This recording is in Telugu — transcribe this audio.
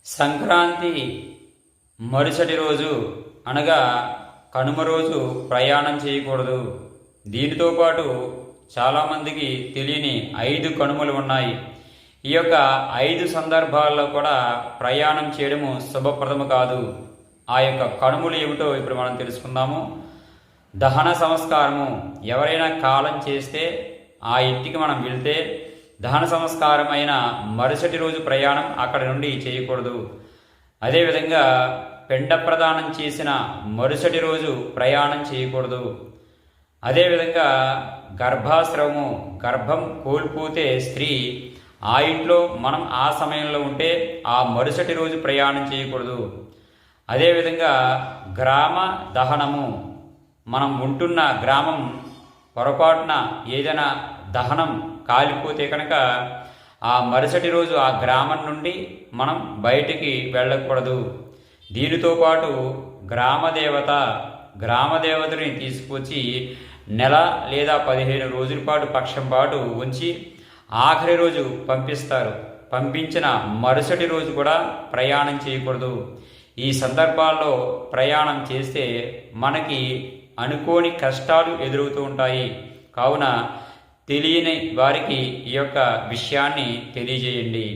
సంక్రాంతి మరుసటి రోజు అనగా కనుమ రోజు ప్రయాణం చేయకూడదు. దీనితో పాటు చాలామందికి తెలియని 5 కనుమలు ఉన్నాయి. ఈ యొక్క 5 సందర్భాల్లో కూడా ప్రయాణం చేయడము శుభప్రదము కాదు. ఆ యొక్క కనుమలు ఏమిటో ఇప్పుడు మనం తెలుసుకుందాము. దహన సంస్కారము, ఎవరైనా కాలం చేస్తే ఆ ఇంటికి మనం వెళ్తే దహన సంస్కారం అయిన మరుసటి రోజు ప్రయాణం అక్కడి నుండి చేయకూడదు. అదేవిధంగా పిండ ప్రదానం చేసిన మరుసటి రోజు ప్రయాణం చేయకూడదు. అదేవిధంగా గర్భాస్రవము, గర్భం కోల్పోతే స్త్రీ ఆ ఇంట్లో మనం ఆ సమయంలో ఉంటే ఆ మరుసటి రోజు ప్రయాణం చేయకూడదు. అదేవిధంగా గ్రామ దహనము, మనం ఉంటున్న గ్రామం పొరపాటున ఏదైనా దహనం కాలిపోతే కనుక ఆ మరుసటి రోజు ఆ గ్రామం నుండి మనం బయటికి వెళ్ళకూడదు. దీనితో పాటు గ్రామదేవతని తీసుకొచ్చి నెల లేదా 15 రోజుల పాటు పక్షం పాటు ఉంచి ఆఖరి రోజు పంపిస్తారు. పంపించిన మరుసటి రోజు కూడా ప్రయాణం చేయకూడదు. ఈ సందర్భాల్లో ప్రయాణం చేస్తే మనకి అనుకోని కష్టాలు ఎదురవుతూ ఉంటాయి. కావున తెలియని వారికి ఈ యొక్క విషయాన్ని తెలియజేయండి.